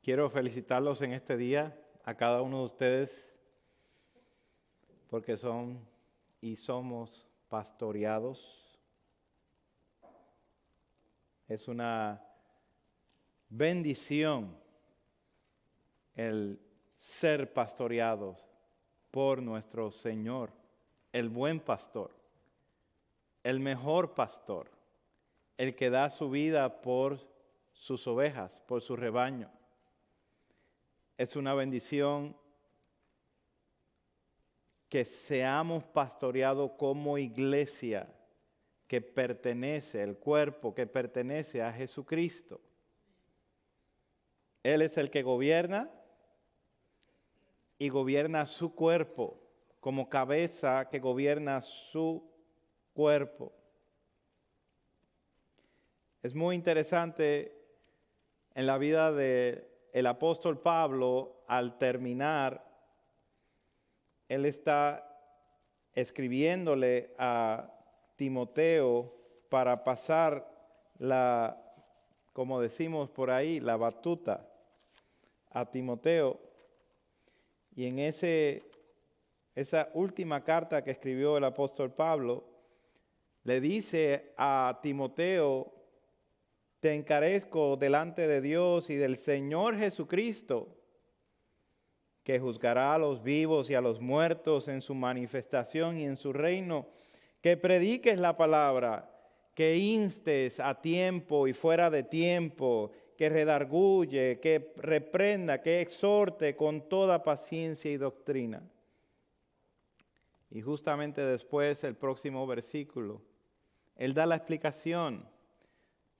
Quiero felicitarlos en este día a cada uno de ustedes porque son y somos pastoreados. Es una bendición el ser pastoreados por nuestro Señor, el buen pastor, el mejor pastor, el que da su vida por sus ovejas, por su rebaño. Es una bendición que seamos pastoreados como iglesia que pertenece, el cuerpo que pertenece a Jesucristo. Él es el que gobierna y gobierna su cuerpo como cabeza que gobierna su cuerpo. Es muy interesante en la vida del apóstol Pablo, al terminar, él está escribiéndole a Timoteo para pasar como decimos por ahí, la batuta a Timoteo. Y en esa última carta que escribió el apóstol Pablo, le dice a Timoteo: te encarezco delante de Dios y del Señor Jesucristo, que juzgará a los vivos y a los muertos en su manifestación y en su reino, que prediques la palabra, que instes a tiempo y fuera de tiempo, que redarguye, que reprenda, que exhorte con toda paciencia y doctrina. Y justamente después, el próximo versículo, él da la explicación.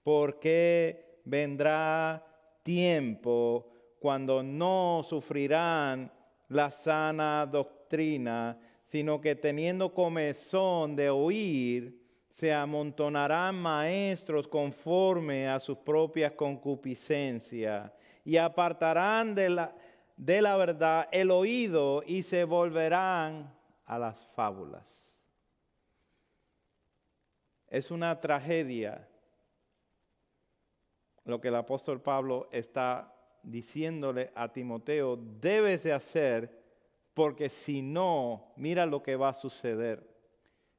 Porque vendrá tiempo cuando no sufrirán la sana doctrina, sino que teniendo comezón de oír, se amontonarán maestros conforme a sus propias concupiscencias y apartarán de la verdad el oído y se volverán a las fábulas. Es una tragedia lo que el apóstol Pablo está diciéndole a Timoteo: debes de hacer, porque si no, mira lo que va a suceder.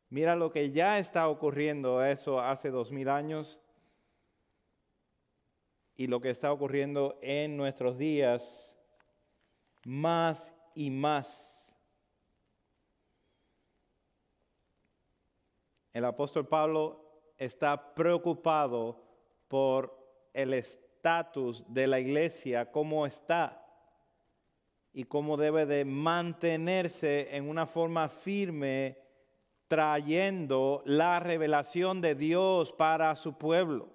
Mira lo que ya está ocurriendo, eso hace 2000 años, y lo que está ocurriendo en nuestros días, más y más. El apóstol Pablo está preocupado por el estatus de la iglesia, cómo está y cómo debe de mantenerse en una forma firme, trayendo la revelación de Dios para su pueblo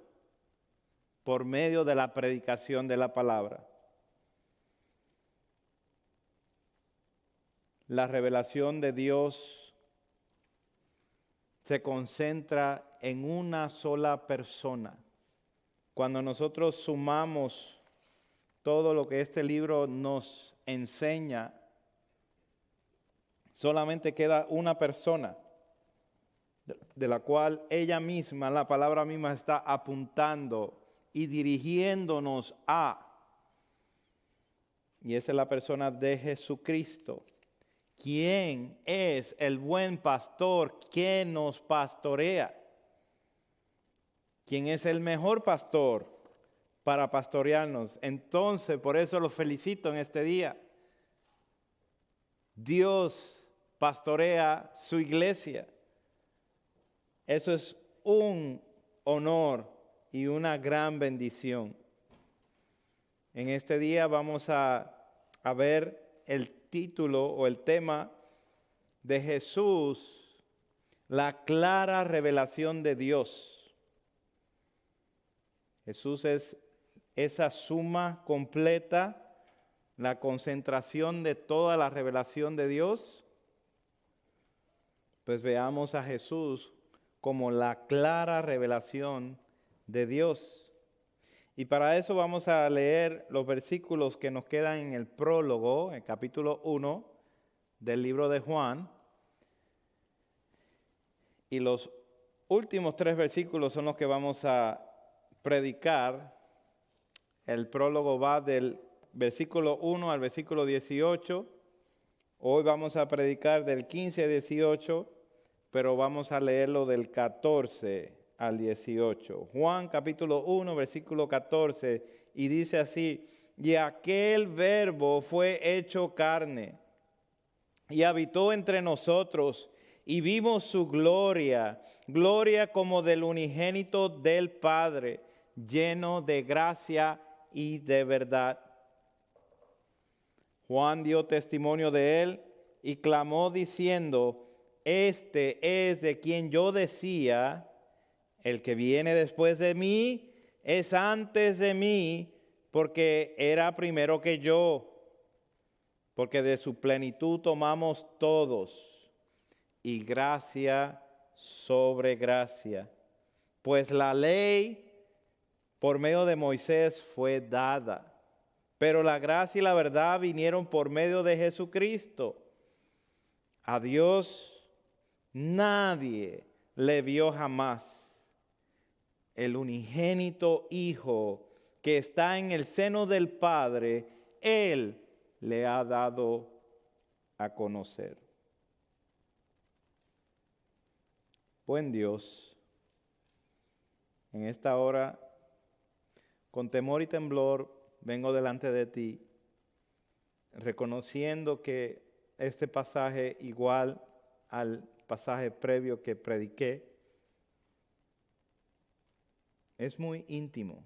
por medio de la predicación de la palabra. La revelación de Dios se concentra en una sola persona. Cuando nosotros sumamos todo lo que este libro nos enseña, solamente queda una persona, de la cual ella misma, la palabra misma, está apuntando y dirigiéndonos a. Y esa es la persona de Jesucristo, quien es el buen pastor que nos pastorea. ¿Quién es el mejor pastor para pastorearnos? Entonces, por eso los felicito en este día. Dios pastorea su iglesia. Eso es un honor y una gran bendición. En este día vamos a ver el título o el tema de Jesús, la clara revelación de Dios. Jesús es esa suma completa, la concentración de toda la revelación de Dios. Pues veamos a Jesús como la clara revelación de Dios. Y para eso vamos a leer los versículos que nos quedan en el prólogo, el capítulo 1 del libro de Juan. Y los últimos 3 versículos son los que vamos a predicar. El prólogo va del versículo 1 al versículo 18. Hoy vamos a predicar del 15 al 18, pero vamos a leerlo del 14 al 18. Juan capítulo 1, versículo 14, y dice así: y aquel verbo fue hecho carne, y habitó entre nosotros, y vimos su gloria, gloria como del unigénito del Padre, lleno de gracia y de verdad. Juan dio testimonio de él y clamó diciendo: este es de quien yo decía, el que viene después de mí es antes de mí, porque era primero que yo, porque de su plenitud tomamos todos, y gracia sobre gracia. Pues la ley por medio de Moisés fue dada, pero la gracia y la verdad vinieron por medio de Jesucristo. A Dios nadie le vio jamás. El unigénito Hijo que está en el seno del Padre, Él le ha dado a conocer. Buen Dios, en esta hora, con temor y temblor, vengo delante de ti, reconociendo que este pasaje, igual al pasaje previo que prediqué, es muy íntimo.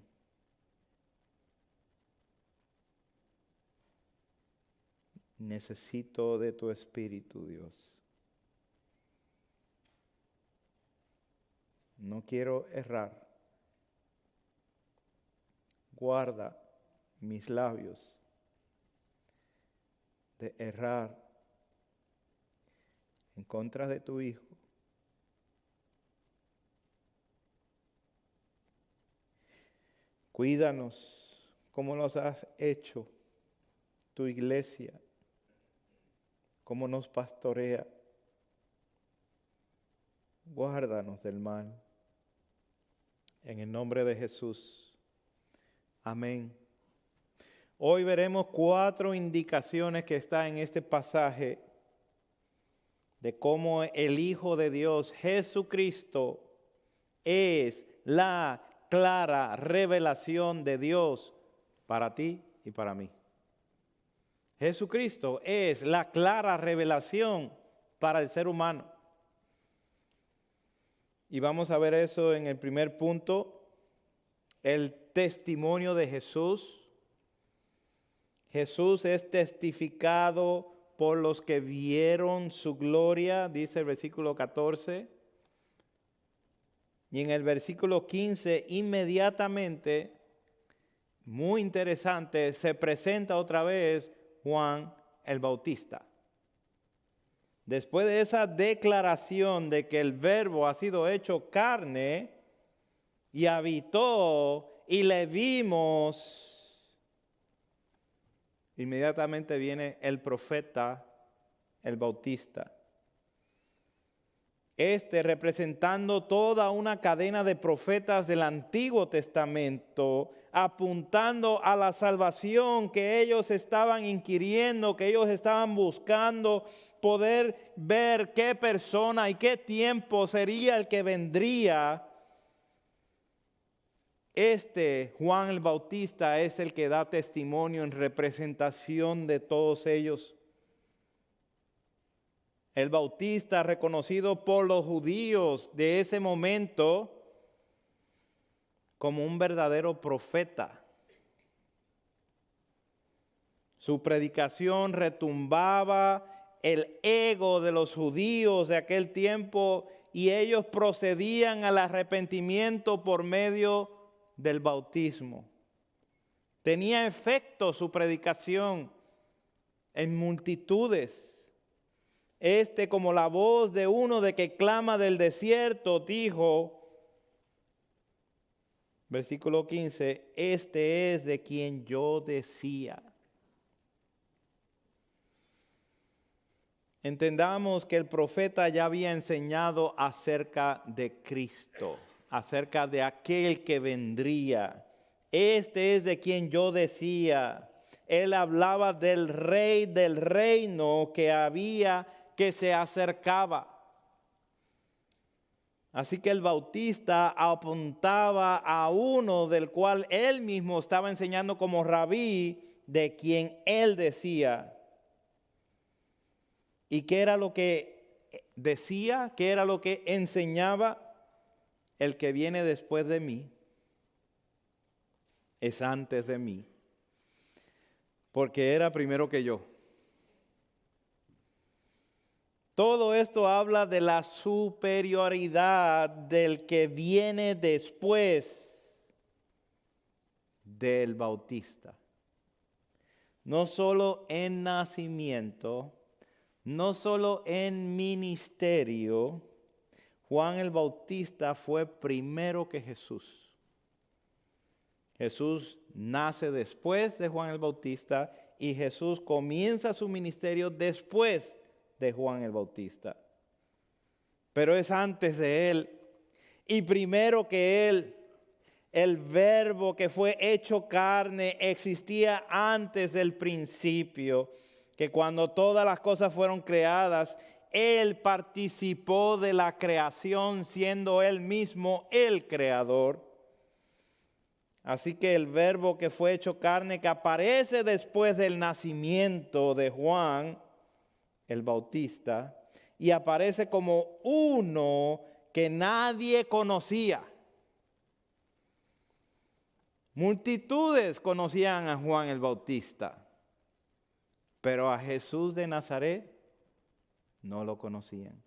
Necesito de tu Espíritu, Dios. No quiero errar. Guarda mis labios de errar en contra de tu Hijo. Cuídanos como nos has hecho tu iglesia, como nos pastorea. Guárdanos del mal. En el nombre de Jesús. Amén. Hoy veremos 4 indicaciones que están en este pasaje de cómo el Hijo de Dios, Jesucristo, es la clara revelación de Dios para ti y para mí. Jesucristo es la clara revelación para el ser humano. Y vamos a ver eso en el primer punto, el testimonio de Jesús. Jesús es testificado por los que vieron su gloria, dice el versículo 14. Y en el versículo 15, inmediatamente, muy interesante, se presenta otra vez Juan el Bautista. Después de esa declaración de que el Verbo ha sido hecho carne y habitó y le vimos, inmediatamente viene el profeta, el Bautista. Representando toda una cadena de profetas del Antiguo Testamento, apuntando a la salvación que ellos estaban inquiriendo, que ellos estaban buscando, poder ver qué persona y qué tiempo sería el que vendría. Juan el Bautista es el que da testimonio en representación de todos ellos. El Bautista, reconocido por los judíos de ese momento como un verdadero profeta. Su predicación retumbaba el ego de los judíos de aquel tiempo y ellos procedían al arrepentimiento por medio del bautismo. Tenía efecto su predicación en multitudes. Como la voz de uno de que clama del desierto, dijo, versículo 15, este es de quien yo decía. Entendamos que el profeta ya había enseñado acerca de Cristo, acerca de aquel que vendría. Este es de quien yo decía, Él hablaba del rey del reino que se acercaba. Así que el Bautista apuntaba a uno del cual él mismo estaba enseñando como rabí, de quien él decía. ¿Y qué era lo que decía? ¿Qué era lo que enseñaba? El que viene después de mí es antes de mí, porque era primero que yo. Todo esto habla de la superioridad del que viene después del Bautista. No solo en nacimiento, no solo en ministerio, Juan el Bautista fue primero que Jesús. Jesús nace después de Juan el Bautista y Jesús comienza su ministerio después de Juan el Bautista. Pero es antes de él y primero que él. El verbo que fue hecho carne existía antes del principio, que cuando todas las cosas fueron creadas, Él participó de la creación siendo Él mismo el creador. Así que el verbo que fue hecho carne, que aparece después del nacimiento de Juan el Bautista, y aparece como uno que nadie conocía. Multitudes conocían a Juan el Bautista, pero a Jesús de Nazaret no lo conocían.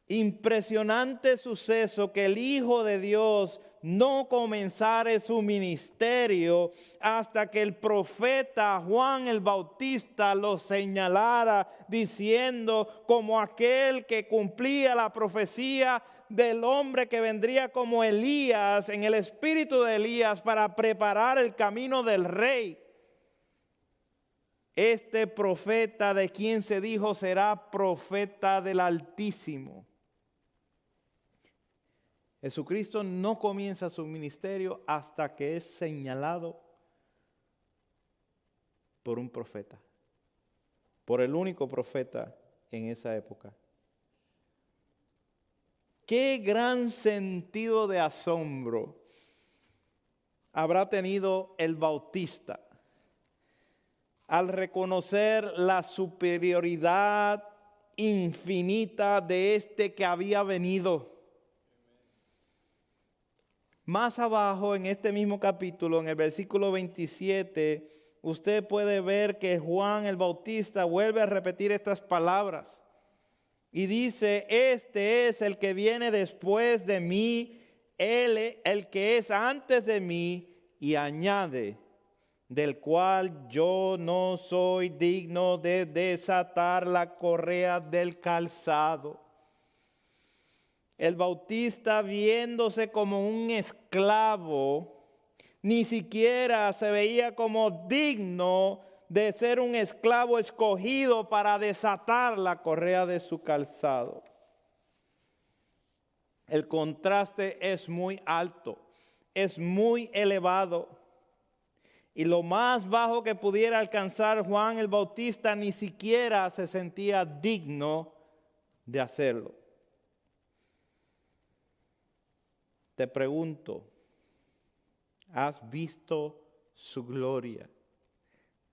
Impresionante suceso que el Hijo de Dios no comenzara su ministerio hasta que el profeta Juan el Bautista lo señalara, diciendo como aquel que cumplía la profecía del hombre que vendría como Elías, en el espíritu de Elías, para preparar el camino del rey. Este profeta, de quien se dijo será profeta del Altísimo. Jesucristo no comienza su ministerio hasta que es señalado por un profeta, por el único profeta en esa época. Qué gran sentido de asombro habrá tenido el Bautista al reconocer la superioridad infinita de este que había venido. Más abajo en este mismo capítulo, en el versículo 27, usted puede ver que Juan el Bautista vuelve a repetir estas palabras. Y dice, este es el que viene después de mí, él el que es antes de mí, y añade, del cual yo no soy digno de desatar la correa del calzado. El Bautista, viéndose como un esclavo, ni siquiera se veía como digno de ser un esclavo escogido para desatar la correa de su calzado. El contraste es muy alto, es muy elevado. Y lo más bajo que pudiera alcanzar Juan el Bautista ni siquiera se sentía digno de hacerlo. Te pregunto, ¿has visto su gloria?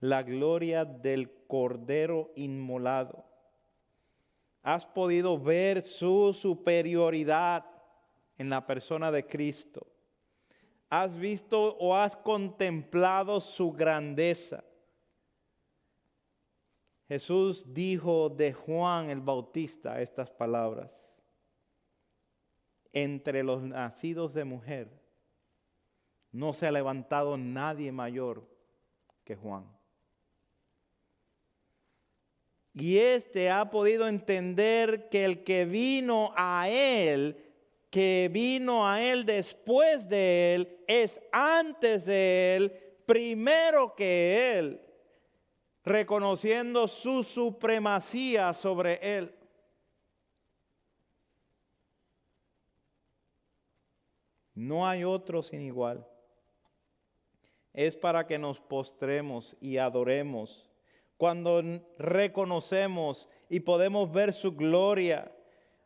La gloria del Cordero inmolado. ¿Has podido ver su superioridad en la persona de Cristo? ¿Has visto o has contemplado su grandeza? Jesús dijo de Juan el Bautista estas palabras: entre los nacidos de mujer no se ha levantado nadie mayor que Juan. Y este ha podido entender que el que vino a él después de él, es antes de él, primero que él, reconociendo su supremacía sobre él. No hay otro sin igual. es para que nos postremos y adoremos. Cuando reconocemos y podemos ver su gloria,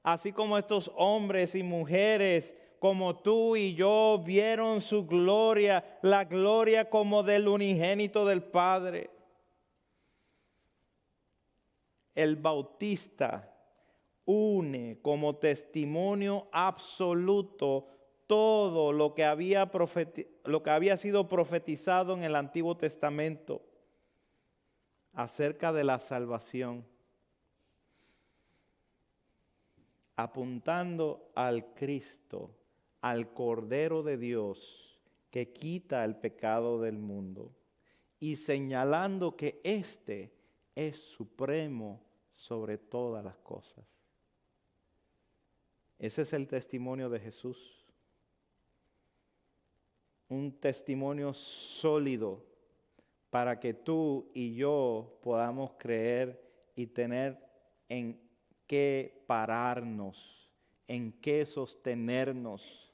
así como estos hombres y mujeres como tú y yo vieron su gloria, la gloria como del unigénito del Padre. El Bautista une como testimonio absoluto todo lo que había sido profetizado en el Antiguo Testamento acerca de la salvación, apuntando al Cristo, al Cordero de Dios que quita el pecado del mundo y señalando que éste es supremo sobre todas las cosas. Ese es el testimonio de Jesús. Un testimonio sólido para que tú y yo podamos creer y tener en qué pararnos, en qué sostenernos.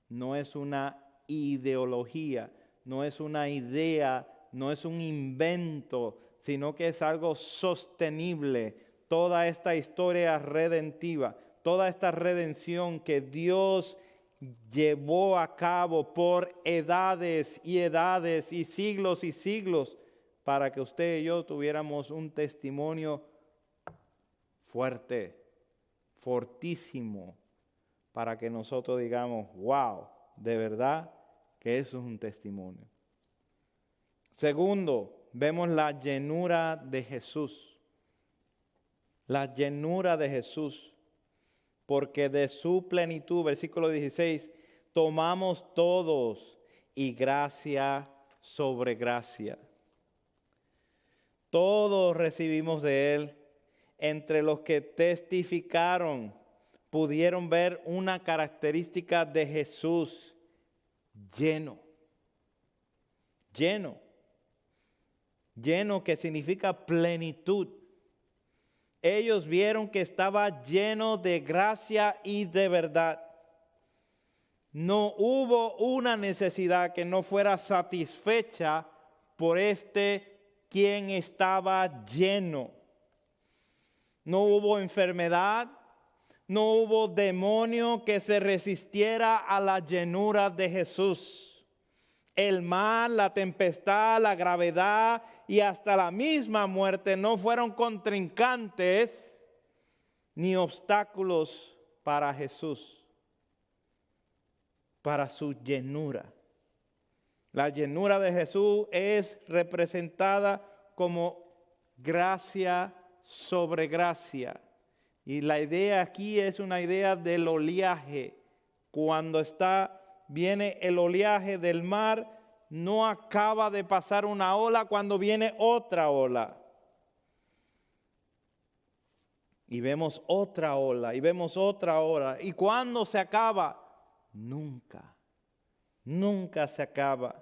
No es una ideología, no es una idea, no es un invento, sino que es algo sostenible. Toda esta historia redentiva, toda esta redención que Dios llevó a cabo por edades y siglos, para que usted y yo tuviéramos un testimonio fuerte, fortísimo, para que nosotros digamos, wow, de verdad que eso es un testimonio. Segundo, vemos la llenura de Jesús. La llenura de Jesús. Porque de su plenitud, versículo 16, tomamos todos y gracia sobre gracia. Todos recibimos de Él. Entre los que testificaron, pudieron ver una característica de Jesús: lleno. Lleno. Lleno, que significa plenitud. Ellos vieron que estaba lleno de gracia y de verdad. No hubo una necesidad que no fuera satisfecha por quien estaba lleno. No hubo enfermedad, no hubo demonio que se resistiera a la llenura de Jesús. El mal, la tempestad, la gravedad y hasta la misma muerte no fueron contrincantes ni obstáculos para Jesús, para su llenura. La llenura de Jesús es representada como gracia sobre gracia. Y la idea aquí es una idea del oleaje. Cuando viene el oleaje del mar, no acaba de pasar una ola cuando viene otra ola. Y vemos otra ola, y vemos otra ola. ¿Y cuándo se acaba? Nunca. Nunca se acaba.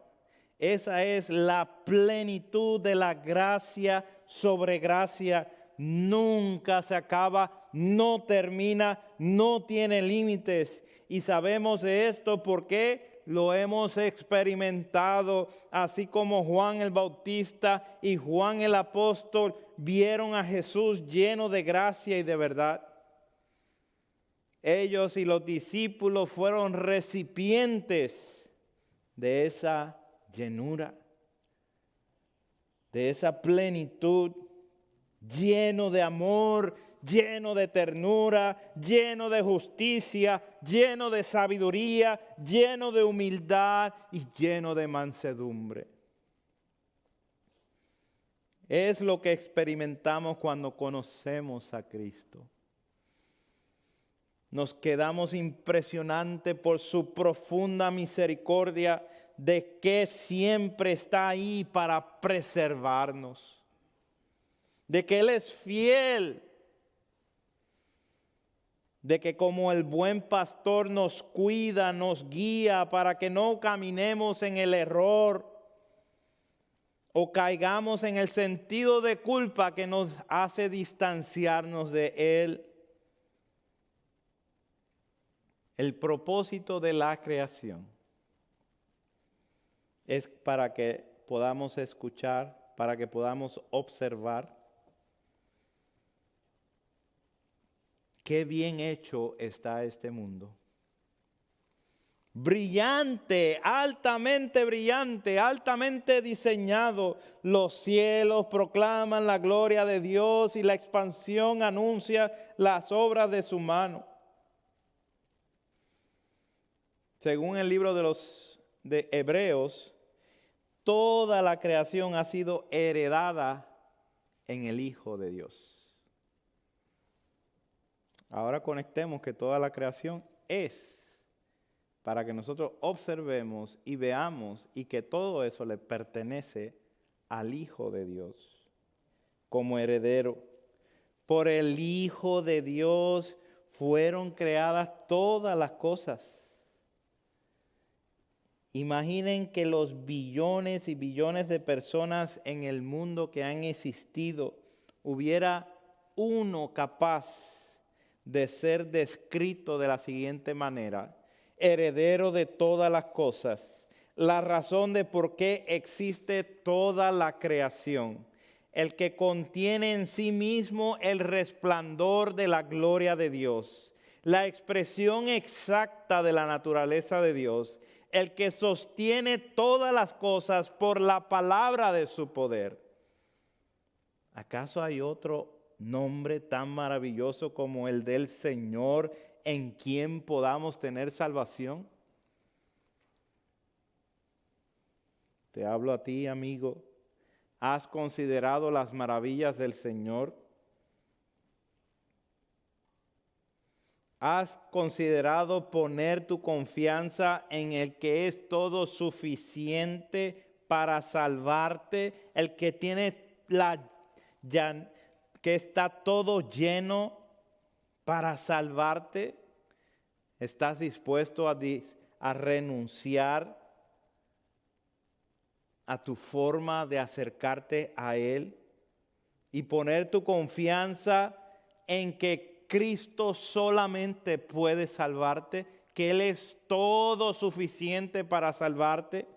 Esa es la plenitud de la gracia sobre gracia. Nunca se acaba, no termina, no tiene límites. Y sabemos de esto porque lo hemos experimentado, así como Juan el Bautista y Juan el Apóstol vieron a Jesús lleno de gracia y de verdad. Ellos y los discípulos fueron recipientes de esa llenura, de esa plenitud, lleno de amor, lleno de ternura, lleno de justicia, lleno de sabiduría, lleno de humildad y lleno de mansedumbre. Es lo que experimentamos cuando conocemos a Cristo. Nos quedamos impresionantes por su profunda misericordia, de que siempre está ahí para preservarnos, de que Él es fiel, de que como el buen pastor nos cuida, nos guía para que no caminemos en el error o caigamos en el sentido de culpa que nos hace distanciarnos de Él. El propósito de la creación es para que podamos escuchar, para que podamos observar. Qué bien hecho está este mundo. Brillante, altamente diseñado. Los cielos proclaman la gloria de Dios y la expansión anuncia las obras de su mano. Según el libro de Hebreos, toda la creación ha sido heredada en el Hijo de Dios. Ahora conectemos que toda la creación es para que nosotros observemos y veamos y que todo eso le pertenece al Hijo de Dios como heredero. Por el Hijo de Dios fueron creadas todas las cosas. Imaginen que los billones y billones de personas en el mundo que han existido, hubiera uno capaz de ser descrito de la siguiente manera: heredero de todas las cosas, la razón de por qué existe toda la creación, el que contiene en sí mismo el resplandor de la gloria de Dios, la expresión exacta de la naturaleza de Dios, el que sostiene todas las cosas por la palabra de su poder. ¿Acaso hay otro nombre tan maravilloso como el del Señor en quien podamos tener salvación? Te hablo a ti, amigo. ¿Has considerado las maravillas del Señor? ¿Has considerado poner tu confianza en el que es todo suficiente para salvarte? El que tiene que está todo lleno para salvarte. ¿Estás dispuesto a renunciar a tu forma de acercarte a Él y poner tu confianza en que Cristo solamente puede salvarte, que Él es todo suficiente para salvarte?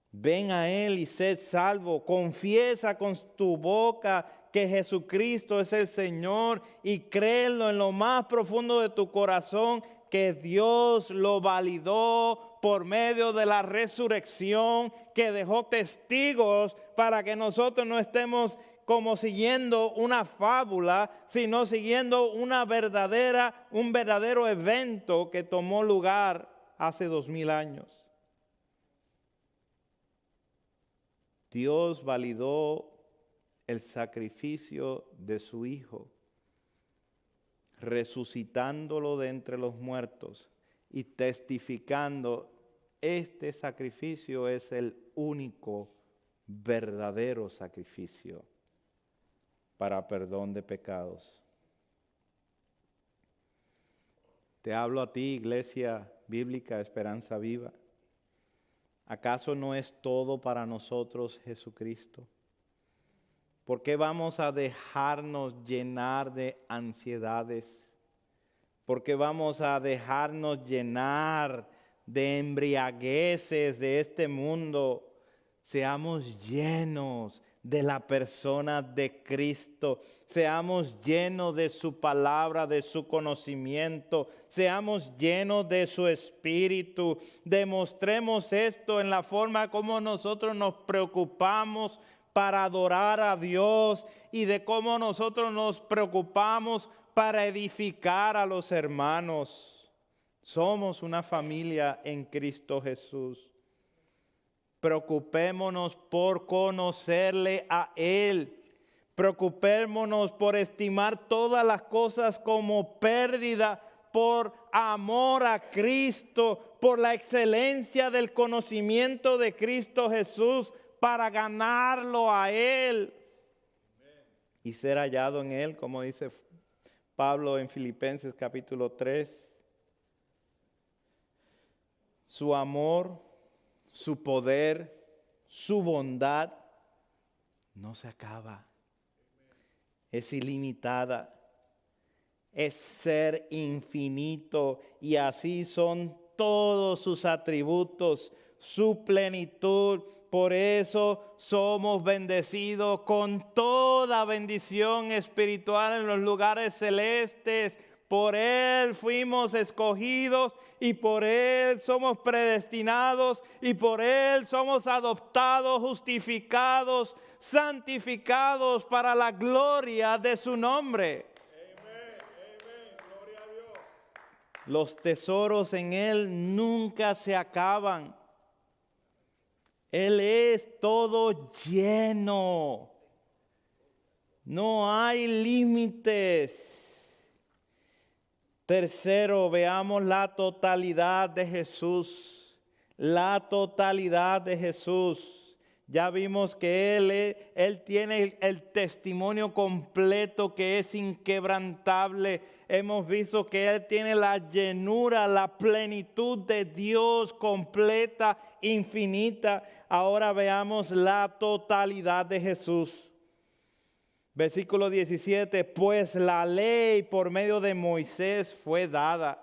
Ven a Él y sed salvo. Confiesa con tu boca que Jesucristo es el Señor y créelo en lo más profundo de tu corazón que Dios lo validó por medio de la resurrección, que dejó testigos para que nosotros no estemos como siguiendo una fábula, sino siguiendo un verdadero evento que tomó lugar hace 2000 años. Dios validó el sacrificio de su Hijo, resucitándolo de entre los muertos y testificando: este sacrificio es el único verdadero sacrificio para perdón de pecados. Te hablo a ti, Iglesia Bíblica Esperanza Viva. ¿Acaso no es todo para nosotros Jesucristo? ¿Por qué vamos a dejarnos llenar de ansiedades? ¿Por qué vamos a dejarnos llenar de embriagueces de este mundo? Seamos llenos de la persona de Cristo. Seamos llenos de su palabra, de su conocimiento. Seamos llenos de su espíritu. Demostremos esto en la forma como nosotros nos preocupamos para adorar a Dios y de cómo nosotros nos preocupamos para edificar a los hermanos. Somos una familia en Cristo Jesús. Preocupémonos por conocerle a Él. Preocupémonos por estimar todas las cosas como pérdida por amor a Cristo, por la excelencia del conocimiento de Cristo Jesús, para ganarlo a Él y ser hallado en Él, como dice Pablo en Filipenses capítulo 3. Su amor, su poder, su bondad no se acaba. Es ilimitada. Es ser infinito y así son todos sus atributos. su plenitud. Por eso somos bendecidos con toda bendición espiritual en los lugares celestes. Por Él fuimos escogidos y por Él somos predestinados y por Él somos adoptados, justificados, santificados para la gloria de su nombre. Gloria a Dios. Los tesoros en Él nunca se acaban. Él es todo lleno. No hay límites. Tercero, veamos la totalidad de Jesús. La totalidad de Jesús. Ya vimos que Él tiene el testimonio completo que es inquebrantable. Hemos visto que Él tiene la llenura, la plenitud de Dios completa, infinita. Ahora veamos la totalidad de Jesús. Versículo 17, pues la ley por medio de Moisés fue dada.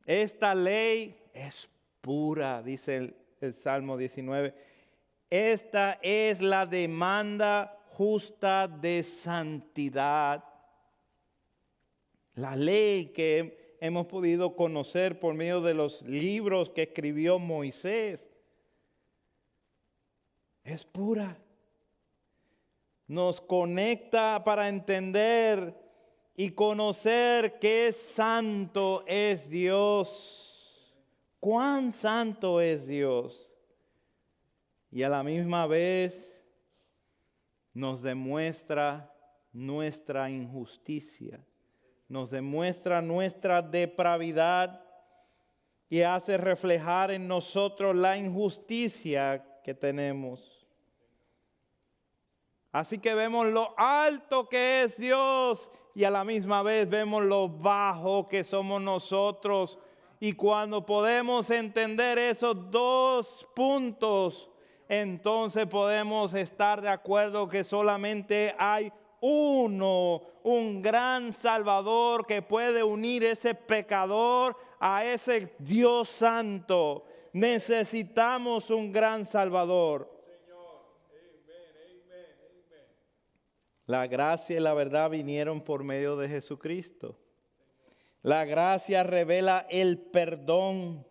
Esta ley es pura, dice el Salmo 19. Esta es la demanda justa de santidad. La ley que hemos podido conocer por medio de los libros que escribió Moisés es pura. Nos conecta para entender y conocer qué santo es Dios. Cuán santo es Dios. Y a la misma vez nos demuestra nuestra injusticia. Nos demuestra nuestra depravidad y hace reflejar en nosotros la injusticia que tenemos. Así que vemos lo alto que es Dios y a la misma vez vemos lo bajo que somos nosotros. Y cuando podemos entender esos dos puntos, entonces podemos estar de acuerdo que solamente hay un gran Salvador que puede unir ese pecador a ese Dios santo. Necesitamos un gran Salvador. La gracia y la verdad vinieron por medio de Jesucristo. La gracia revela el perdón.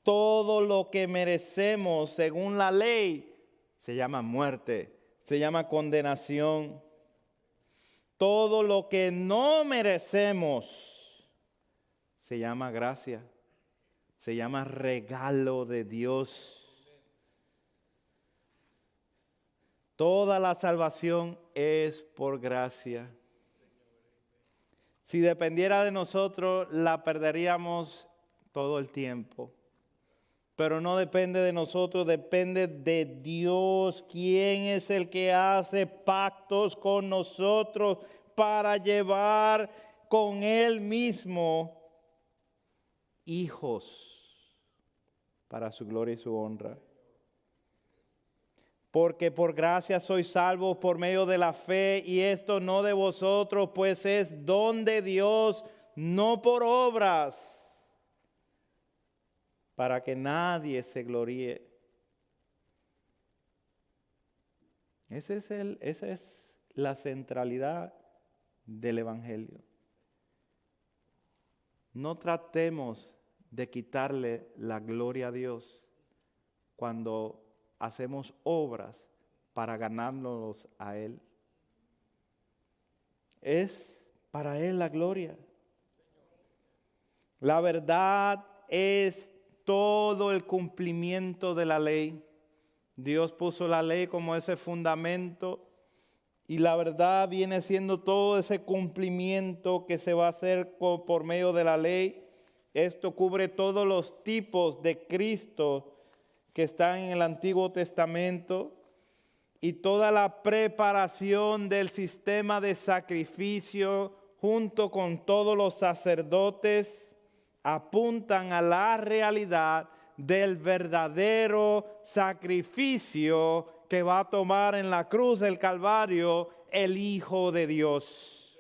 Todo lo que merecemos según la ley se llama muerte, se llama condenación. Todo lo que no merecemos se llama gracia, se llama regalo de Dios. Toda la salvación es por gracia. Si dependiera de nosotros, la perderíamos todo el tiempo. Pero no depende de nosotros, depende de Dios. ¿Quién es el que hace pactos con nosotros para llevar con Él mismo hijos para su gloria y su honra? Porque por gracia sois salvos por medio de la fe, y esto no de vosotros, pues es don de Dios, no por obras, para que nadie se gloríe. Esa es la centralidad del Evangelio. No tratemos de quitarle la gloria a Dios cuando hacemos obras para ganarnos a Él. Es para Él la gloria. La verdad es todo el cumplimiento de la ley. Dios puso la ley como ese fundamento y la verdad viene siendo todo ese cumplimiento que se va a hacer por medio de la ley. Esto cubre todos los tipos de Cristo que están en el Antiguo Testamento y toda la preparación del sistema de sacrificio junto con todos los sacerdotes apuntan a la realidad del verdadero sacrificio que va a tomar en la cruz del Calvario el Hijo de Dios.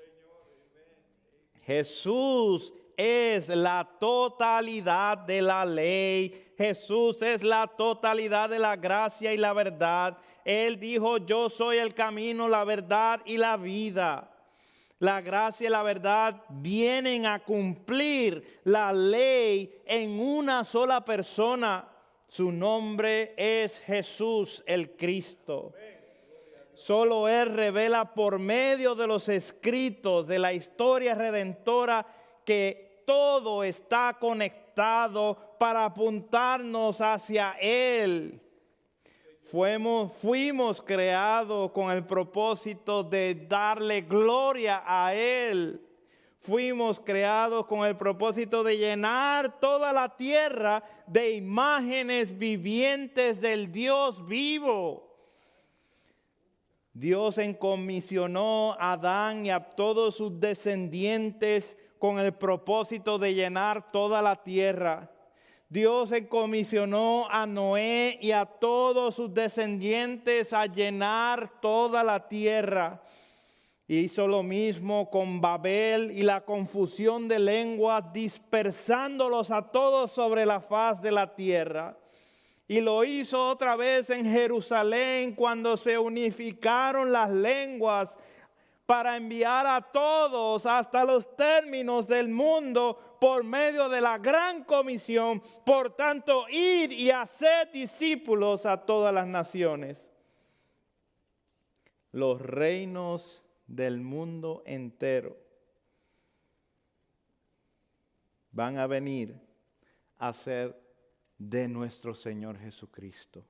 Jesús es la totalidad de la ley Jesús es la totalidad de la gracia y la verdad. Él dijo, yo soy el camino, la verdad y la vida. La gracia y la verdad vienen a cumplir la ley en una sola persona. Su nombre es Jesús el Cristo. Solo Él revela por medio de los escritos de la historia redentora que todo está conectado para apuntarnos hacia Él. Fuimos creados con el propósito de darle gloria a Él. Fuimos creados con el propósito de llenar toda la tierra de imágenes vivientes del Dios vivo. Dios encomisionó a Adán y a todos sus descendientes con el propósito de llenar toda la tierra. Dios encomisionó a Noé y a todos sus descendientes a llenar toda la tierra. Hizo lo mismo con Babel y la confusión de lenguas, dispersándolos a todos sobre la faz de la tierra. Y lo hizo otra vez en Jerusalén cuando se unificaron las lenguas para enviar a todos hasta los términos del mundo por medio de la gran comisión. Por tanto, id y haced discípulos a todas las naciones. Los reinos del mundo entero van a venir a ser de nuestro Señor Jesucristo.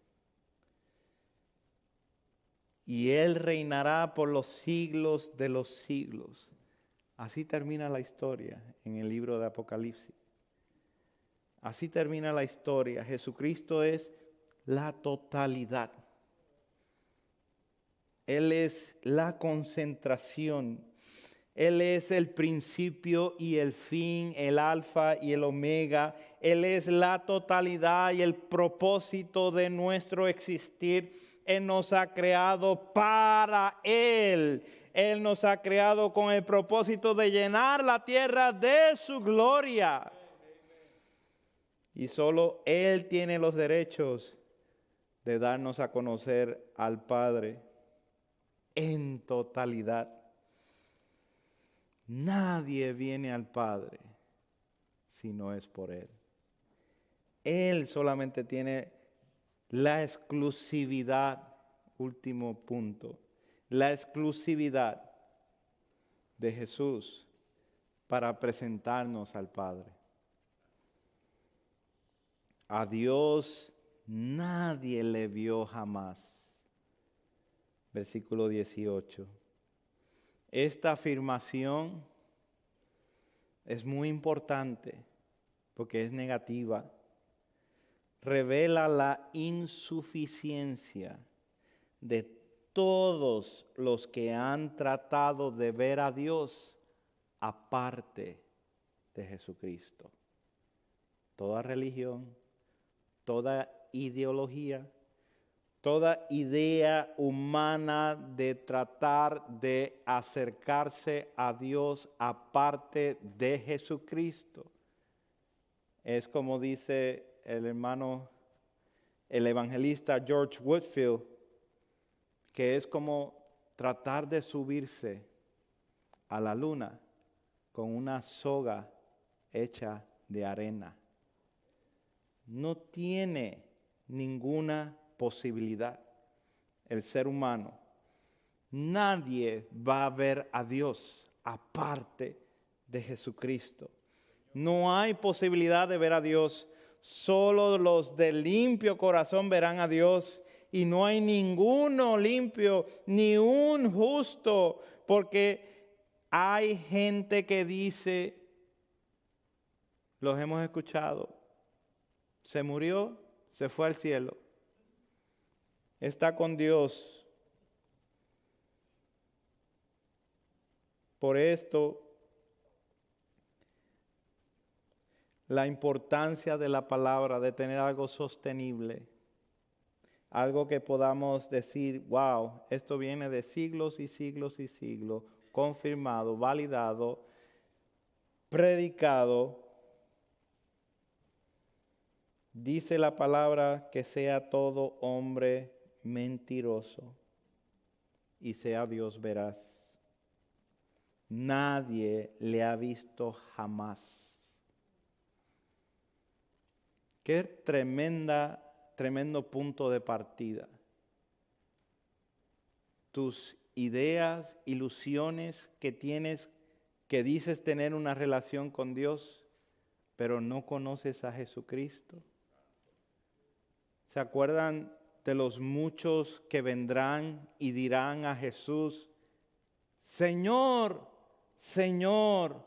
Y Él reinará por los siglos de los siglos. Así termina la historia en el libro de Apocalipsis. Así termina la historia. Jesucristo es la totalidad. Él es la concentración. Él es el principio y el fin, el alfa y el omega. Él es la totalidad y el propósito de nuestro existir. Él nos ha creado para Él. Él nos ha creado con el propósito de llenar la tierra de su gloria. Y solo Él tiene los derechos de darnos a conocer al Padre en totalidad. Nadie viene al Padre si no es por Él. Él solamente tiene la exclusividad, último punto, la exclusividad de Jesús para presentarnos al Padre. A Dios nadie le vio jamás. Versículo 18. Esta afirmación es muy importante porque es negativa. Revela la insuficiencia de todos los que han tratado de ver a Dios aparte de Jesucristo. Toda religión, toda ideología, toda idea humana de tratar de acercarse a Dios aparte de Jesucristo. Es como dice el evangelista George Whitefield, que es como tratar de subirse a la luna con una soga hecha de arena. No tiene ninguna posibilidad el ser humano. Nadie va a ver a Dios aparte de Jesucristo. No hay posibilidad de ver a Dios. Solo los de limpio corazón verán a Dios. Y no hay ninguno limpio, ni un justo, porque hay gente que dice, los hemos escuchado, se murió, se fue al cielo, está con Dios. Por esto, la importancia de la palabra, de tener algo sostenible, algo que podamos decir, wow, esto viene de siglos y siglos y siglos, confirmado, validado, predicado. Dice la palabra que sea todo hombre mentiroso y sea Dios veraz. Nadie le ha visto jamás. Qué tremendo punto de partida. Tus ideas, ilusiones que tienes, que dices tener una relación con Dios, pero no conoces a Jesucristo. ¿Se acuerdan de los muchos que vendrán y dirán a Jesús, Señor, Señor,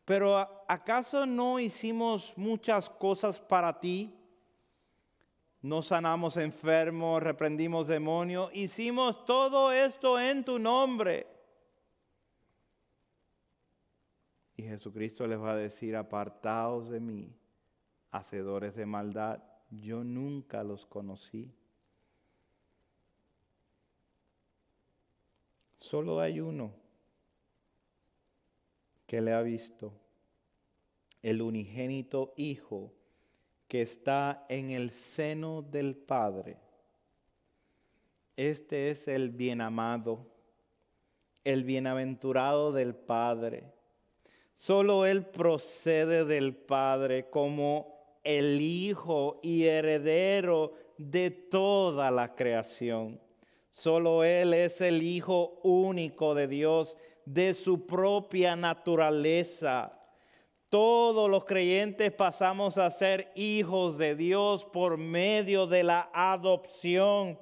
pero ¿acaso no hicimos muchas cosas para ti? No sanamos enfermos, reprendimos demonios, hicimos todo esto en tu nombre. Y Jesucristo les va a decir, apartaos de mí, hacedores de maldad, yo nunca los conocí. Solo hay uno que le ha visto, el unigénito Hijo que está en el seno del Padre. Este es el bienamado, el bienaventurado del Padre. Solo Él procede del Padre como el Hijo y heredero de toda la creación. Solo Él es el Hijo único de Dios, de su propia naturaleza. Todos los creyentes pasamos a ser hijos de Dios por medio de la adopción,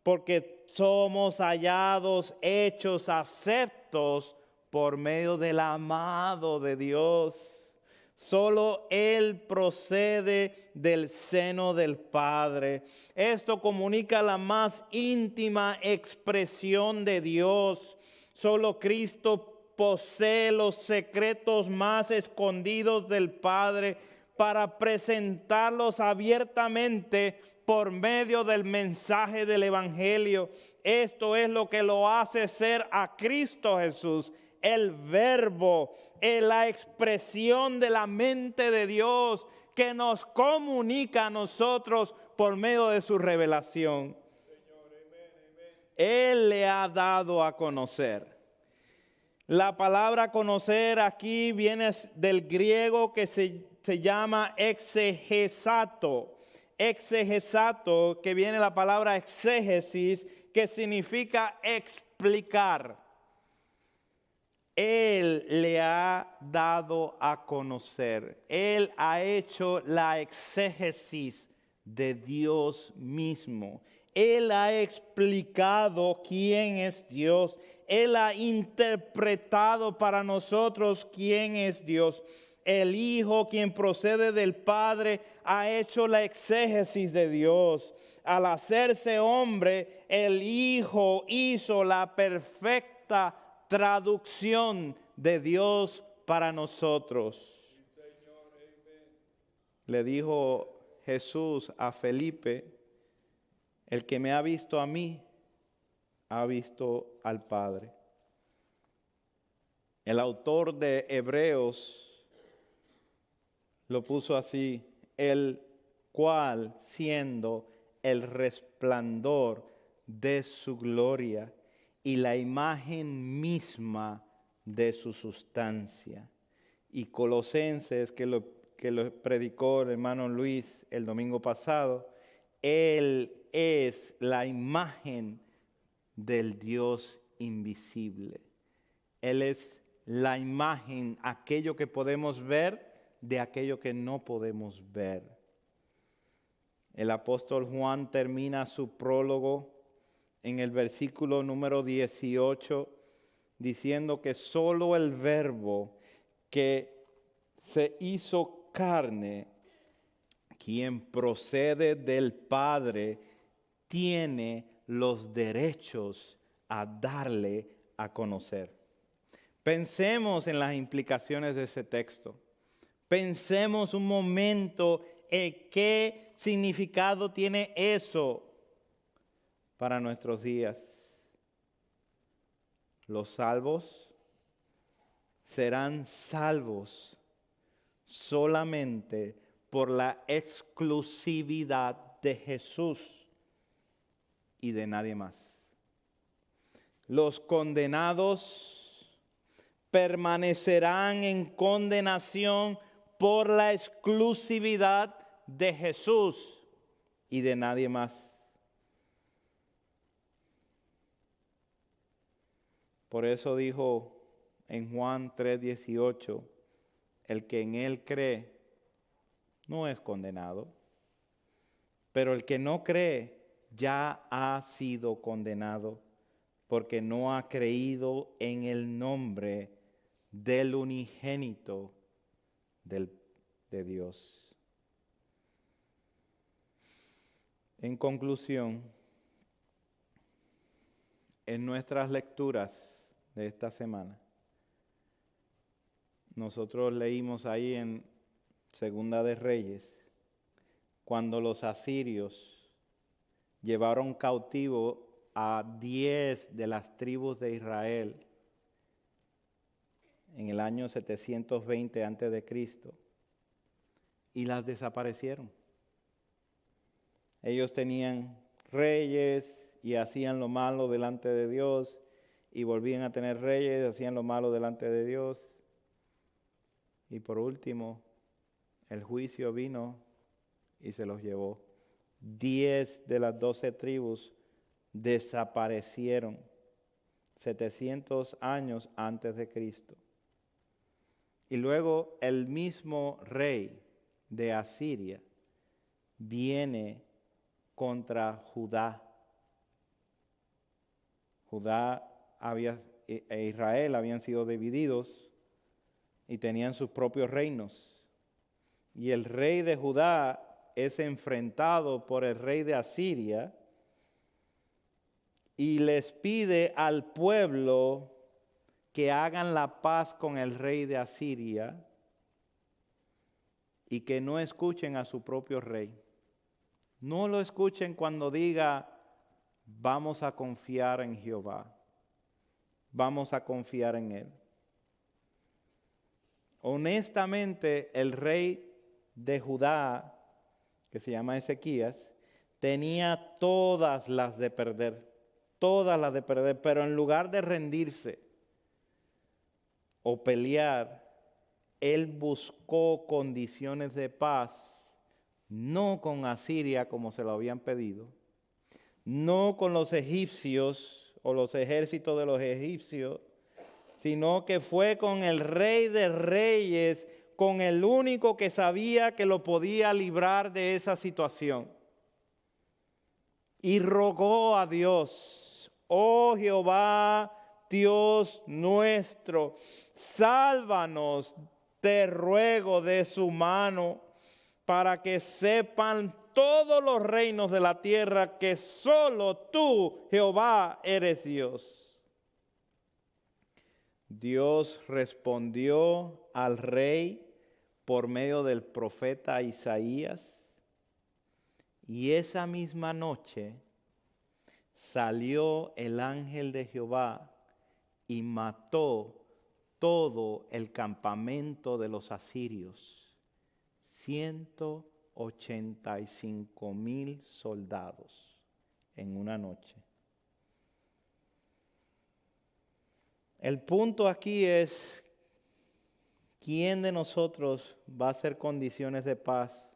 porque somos hallados, hechos aceptos por medio del amado de Dios. Solo Él procede del seno del Padre. Esto comunica la más íntima expresión de Dios. Solo Cristo posee los secretos más escondidos del Padre para presentarlos abiertamente por medio del mensaje del Evangelio. Esto es lo que lo hace ser a Cristo Jesús, el Verbo, la expresión de la mente de Dios que nos comunica a nosotros por medio de su revelación. Él le ha dado a conocer. La palabra conocer aquí viene del griego que se llama exegesato. Exegesato, que viene la palabra exégesis, que significa explicar. Él le ha dado a conocer. Él ha hecho la exégesis de Dios mismo. Él ha explicado quién es Dios. Él ha interpretado para nosotros quién es Dios. El Hijo, quien procede del Padre, ha hecho la exégesis de Dios. Al hacerse hombre, el Hijo hizo la perfecta traducción de Dios para nosotros. Le dijo Jesús a Felipe, el que me ha visto a mí, ha visto al Padre. El autor de Hebreos lo puso así, el cual siendo el resplandor de su gloria y la imagen misma de su sustancia. Y Colosenses, que lo predicó el hermano Luis el domingo pasado, Él es la imagen del Dios invisible. Él es la imagen, aquello que podemos ver de aquello que no podemos ver. El apóstol Juan termina su prólogo en el versículo número 18 diciendo que solo el Verbo que se hizo carne, quien procede del Padre, tiene los derechos a darle a conocer. Pensemos en las implicaciones de ese texto. Pensemos un momento en qué significado tiene eso para nuestros días. Los salvos serán salvos solamente por la exclusividad de Jesús y de nadie más. Los condenados permanecerán en condenación por la exclusividad de Jesús y de nadie más. Por eso dijo en Juan 3:18, el que en él cree no es condenado, pero el que no cree ya ha sido condenado, porque no ha creído en el nombre del unigénito de Dios. En conclusión, en nuestras lecturas de esta semana, nosotros leímos ahí en Segunda de Reyes, cuando los asirios llevaron cautivo a 10 de las tribus de Israel en el año 720 a.C. y las desaparecieron. Ellos tenían reyes y hacían lo malo delante de Dios, y volvían a tener reyes y hacían lo malo delante de Dios. Y por último, el juicio vino y se los llevó. 10 de las 12 tribus desaparecieron 700 años antes de Cristo. Y luego el mismo rey de Asiria viene contra Judá. Judá e Israel habían sido divididos y tenían sus propios reinos. Y el rey de Judá es enfrentado por el rey de Asiria y les pide al pueblo que hagan la paz con el rey de Asiria y que no escuchen a su propio rey. No lo escuchen cuando diga, vamos a confiar en Jehová, vamos a confiar en Él. Honestamente, el rey de Judá, que se llama Ezequías, tenía todas las de perder, pero en lugar de rendirse o pelear, él buscó condiciones de paz, no con Asiria como se lo habían pedido, no con los egipcios o los ejércitos de los egipcios, sino que fue con el Rey de Reyes, con el único que sabía que lo podía librar de esa situación. Y rogó a Dios, oh Jehová, Dios nuestro, sálvanos, te ruego, de su mano, para que sepan todos los reinos de la tierra que solo tú, Jehová, eres Dios. Dios respondió al rey por medio del profeta Isaías, y esa misma noche salió el ángel de Jehová y mató todo el campamento de los asirios, 185,000 soldados en una noche. El punto aquí es, ¿quién de nosotros va a hacer condiciones de paz?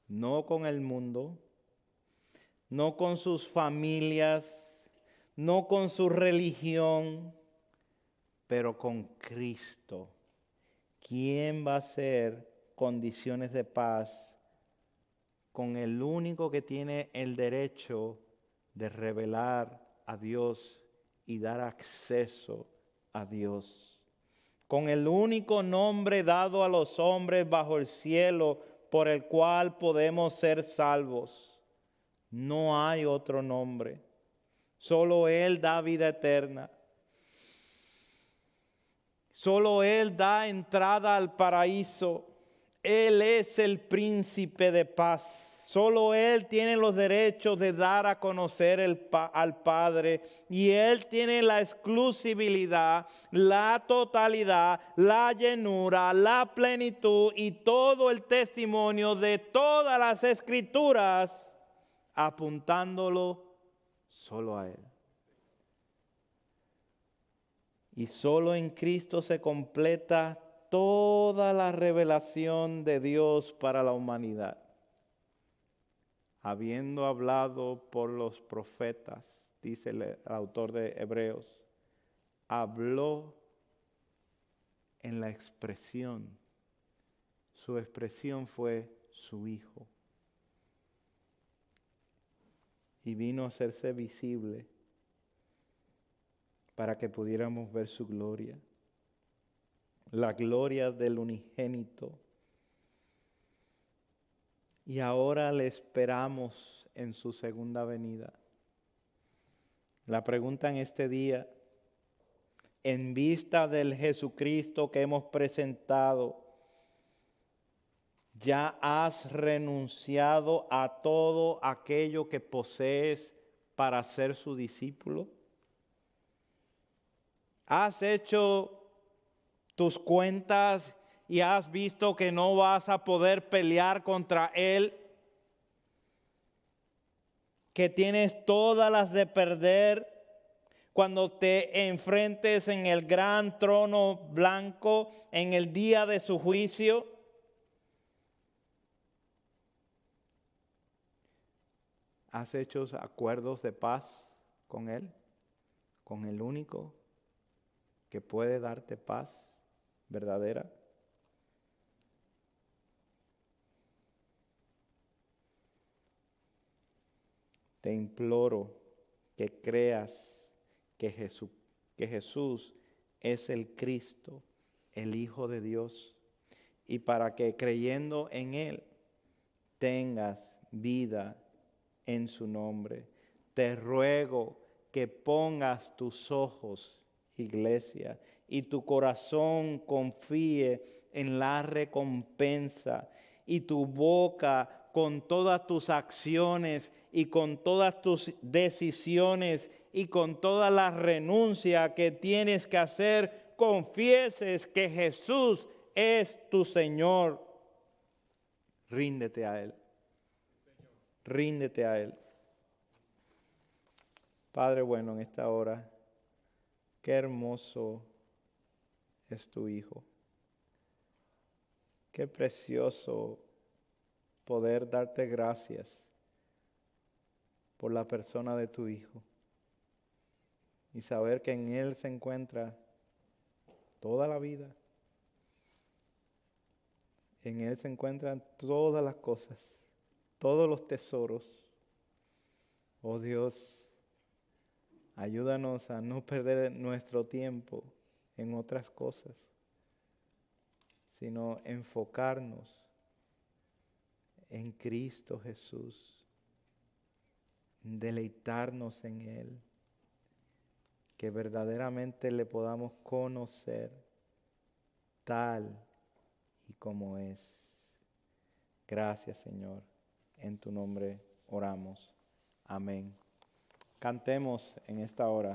No con el mundo, no con sus familias, no con su religión, pero con Cristo. ¿Quién va a hacer condiciones de paz con el único que tiene el derecho de revelar a Dios y dar acceso a Dios? Con el único nombre dado a los hombres bajo el cielo por el cual podemos ser salvos. No hay otro nombre. Solo Él da vida eterna. Solo Él da entrada al paraíso. Él es el príncipe de paz. Solo Él tiene los derechos de dar a conocer al Padre, y Él tiene la exclusividad, la totalidad, la llenura, la plenitud y todo el testimonio de todas las Escrituras, apuntándolo solo a Él. Y solo en Cristo se completa toda la revelación de Dios para la humanidad. Habiendo hablado por los profetas, dice el autor de Hebreos, habló en la expresión. Su expresión fue su Hijo. Y vino a hacerse visible para que pudiéramos ver su gloria. La gloria del unigénito. Y ahora le esperamos en su segunda venida. La pregunta en este día, en vista del Jesucristo que hemos presentado, ¿ya has renunciado a todo aquello que posees para ser su discípulo? ¿Has hecho tus cuentas y has visto que no vas a poder pelear contra Él? Que tienes todas las de perder cuando te enfrentes en el gran trono blanco en el día de su juicio. ¿Has hecho acuerdos de paz con Él? Con el único que puede darte paz verdadera. Te imploro que creas que Jesús es el Cristo, el Hijo de Dios, y para que creyendo en Él tengas vida en su nombre. Te ruego que pongas tus ojos, iglesia, y tu corazón confíe en la recompensa, y tu boca con todas tus acciones y con todas tus decisiones y con toda la renuncia que tienes que hacer, confieses que Jesús es tu Señor. Ríndete a Él. Ríndete a Él. Padre bueno, en esta hora, qué hermoso es tu Hijo. Qué precioso poder darte gracias por la persona de tu Hijo y saber que en Él se encuentra toda la vida. En Él se encuentran todas las cosas, todos los tesoros. Oh Dios, ayúdanos a no perder nuestro tiempo en otras cosas, sino enfocarnos en Cristo Jesús, deleitarnos en Él, que verdaderamente le podamos conocer tal y como es. Gracias, Señor. En tu nombre oramos. Amén. Cantemos en esta hora.